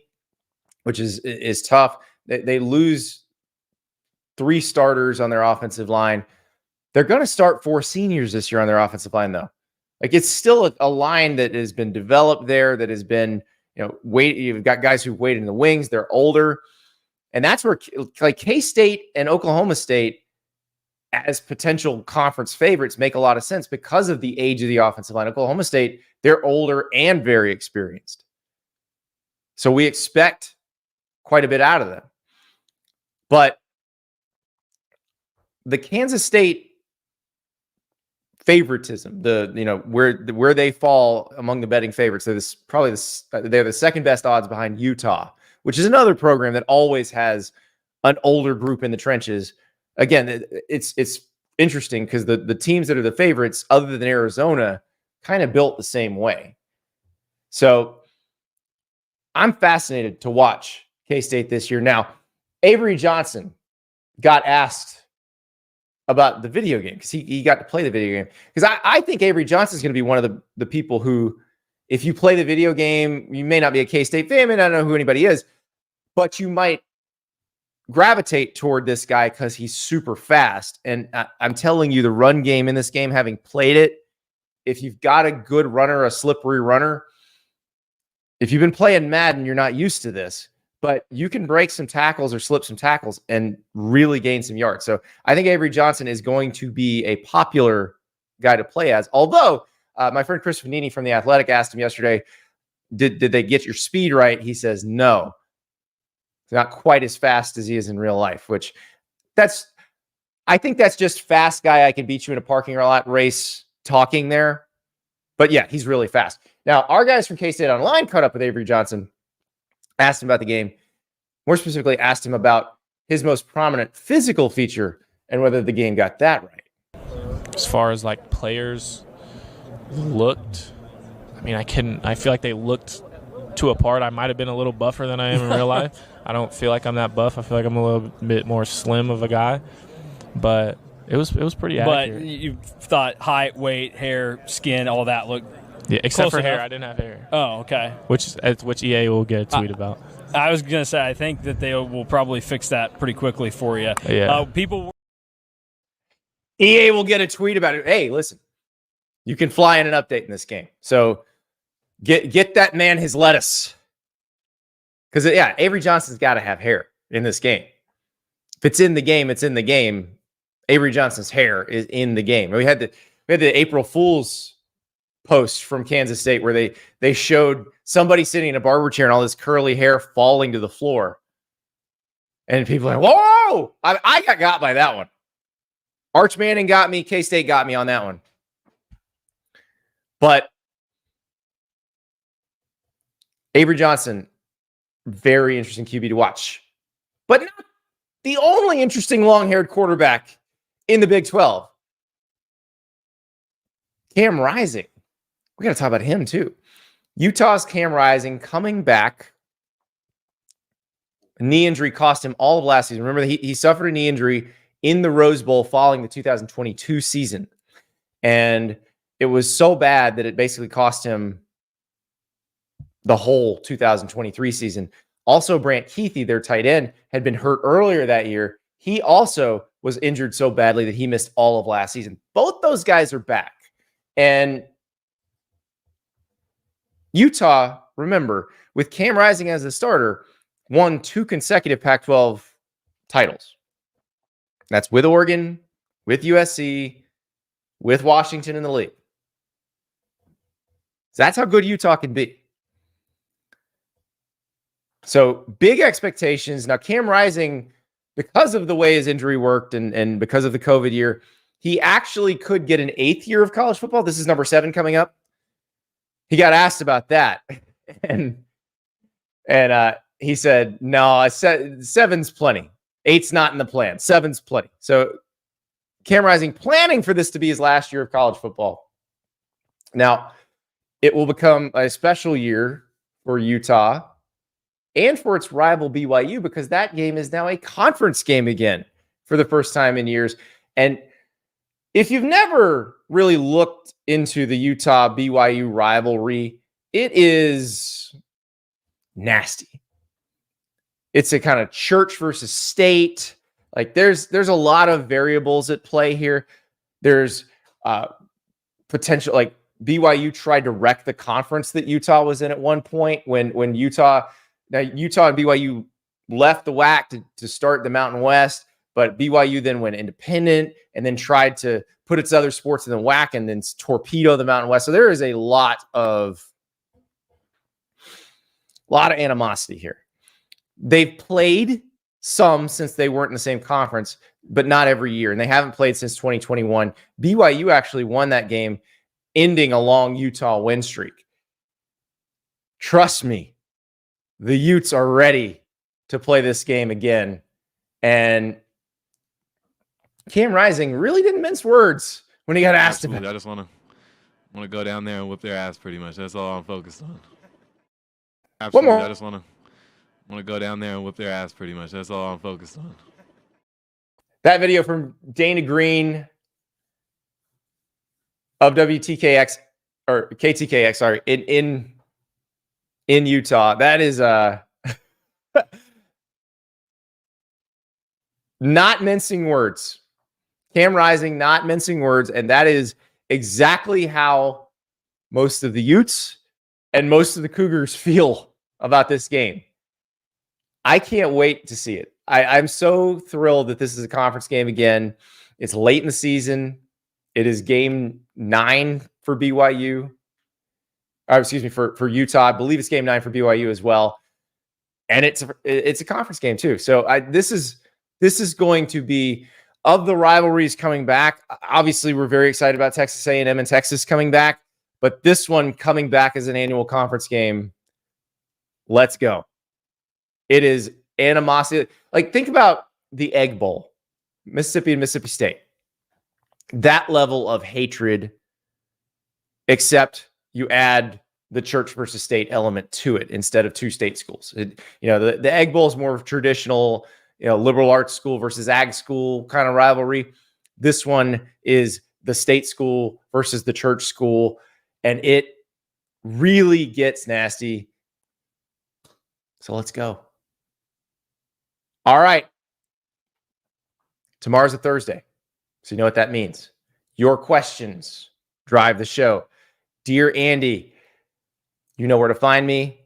which is tough. They lose 3 starters on their offensive line. They're going to start 4 seniors this year on their offensive line, though. Like, it's still a line that has been developed there, that has been, you've got guys who've waited in the wings. They're older. And that's where, like, K-State and Oklahoma State, as potential conference favorites, make a lot of sense because of the age of the offensive line. Oklahoma State, they're older and very experienced. So we expect quite a bit out of them. But the Kansas State favoritism, where they fall among the betting favorites, they're the second best odds behind Utah, which is another program that always has an older group in the trenches. Again, it's interesting because the teams that are the favorites, other than Arizona, kind of built the same way. So I'm fascinated to watch K-State this year. Now, Avery Johnson got asked about the video game because he got to play the video game. Because I think Avery Johnson is going to be one of the people who, if you play the video game, you may not be a K-State fan, may not know who anybody is, but you might gravitate toward this guy because he's super fast. And I'm telling you, the run game in this game, having played it, if you've got a good runner, a slippery runner, if you've been playing Madden, you're not used to this, but you can break some tackles or slip some tackles and really gain some yards. So I think Avery Johnson is going to be a popular guy to play as. Although my friend Chris Vanini from The Athletic asked him yesterday, did they get your speed right? He says, no. Not quite as fast as he is in real life, which I think that's just fast guy. I can beat you in a parking lot race talking there. But yeah, he's really fast. Now, our guys from K-State Online caught up with Avery Johnson, asked him about the game, more specifically asked him about his most prominent physical feature and whether the game got that right.
As far as like players looked, I mean, I feel like they looked to a part. I might have been a little buffer than I am in real life. I don't feel like I'm that buff. I feel like I'm a little bit more slim of a guy, but it was pretty accurate.
But you thought height, weight, hair, skin, all that looked
except for hair.
enough?
I didn't have hair.
Oh, okay.
Which EA will get a tweet about.
I was gonna say I think that they will probably fix that pretty quickly for you.
Yeah.
EA will get a tweet about it. Hey, listen, you can fly in an update in this game, so get that man his lettuce. Because, yeah, Avery Johnson's got to have hair in this game. If it's in the game, it's in the game. Avery Johnson's hair is in the game. We had the April Fool's post from Kansas State where they showed somebody sitting in a barber chair and all this curly hair falling to the floor. And people are like, whoa! I got by that one. Arch Manning got me. K-State got me on that one. But Avery Johnson, very interesting QB to watch. But not the only interesting long-haired quarterback in the Big 12. Cam Rising. We got to talk about him, too. Utah's Cam Rising coming back. A knee injury cost him all of last season. Remember, he suffered a knee injury in the Rose Bowl following the 2022 season. And it was so bad that it basically cost him the whole 2023 season. Also, Brant Keithy, their tight end, had been hurt earlier that year. He also was injured so badly that he missed all of last season. Both those guys are back. And Utah, remember, with Cam Rising as the starter, won 2 consecutive Pac-12 titles. That's with Oregon, with USC, with Washington in the league. So that's how good Utah can be. So big expectations. Now, Cam Rising, because of the way his injury worked and because of the COVID year, he actually could get an 8th year of college football. This is number 7 coming up. He got asked about that. And he said, no, 7's plenty. 8's not in the plan. 7's plenty. So Cam Rising planning for this to be his last year of college football. Now, it will become a special year for Utah and for its rival BYU, because that game is now a conference game again for the first time in years. And if you've never really looked into the Utah-BYU rivalry, it is nasty. It's a kind of church versus state. Like there's a lot of variables at play here. There's potential, like BYU tried to wreck the conference that Utah was in at one point when Utah and BYU left the WAC to start the Mountain West, but BYU then went independent and then tried to put its other sports in the WAC and then torpedo the Mountain West. So there is a lot of animosity here. They've played some since they weren't in the same conference, but not every year. And they haven't played since 2021. BYU actually won that game, ending a long Utah win streak. Trust me, the Utes are ready to play this game again. And Cam Rising really didn't mince words when he got asked about it.
I just want to go down there and whip their ass pretty much. That's all I'm focused on. Absolutely.
One more.
I just want to go down there and whip their ass pretty much. That's all I'm focused on.
That video from Dana Green of WTKX or KTKX, sorry, in Utah. That is Not mincing words. Cam Rising, not mincing words. And that is exactly how most of the Utes and most of the Cougars feel about this game. I can't wait to see it. I'm so thrilled that this is a conference game again. It's late in the season. It is game 9 for BYU. For Utah. I believe it's game 9 for BYU as well. And it's a conference game too. So this is going to be, of the rivalries coming back. Obviously, we're very excited about Texas A&M and Texas coming back, but this one coming back as an annual conference game. Let's go. It is animosity. Like, think about the Egg Bowl, Mississippi and Mississippi State. That level of hatred, except you add the church versus state element to it instead of two state schools. The Egg Bowl is more traditional, liberal arts school versus ag school kind of rivalry. This one is the state school versus the church school, and it really gets nasty. So let's go. All right. Tomorrow's a Thursday, so you know what that means. Your questions drive the show. Dear Andy, you know where to find me.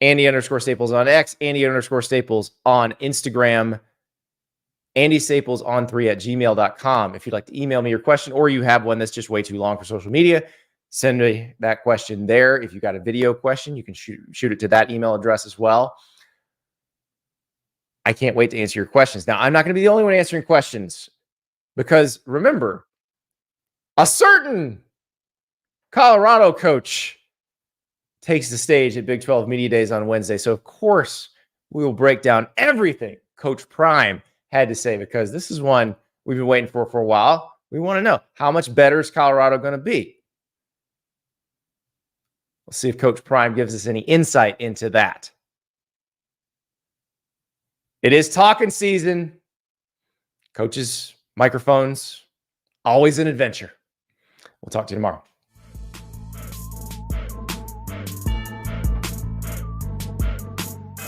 Andy_Staples on X, Andy_Staples on Instagram, AndyStaples3@gmail.com. If you'd like to email me your question, or you have one that's just way too long for social media, send me that question there. If you got a video question, you can shoot it to that email address as well. I can't wait to answer your questions. Now, I'm not going to be the only one answering questions, because remember, a certain Colorado coach takes the stage at Big 12 Media Days on Wednesday. So, of course, we will break down everything Coach Prime had to say, because this is one we've been waiting for a while. We want to know, how much better is Colorado going to be? We'll see if Coach Prime gives us any insight into that. It is talking season. Coaches, microphones, always an adventure. We'll talk to you tomorrow.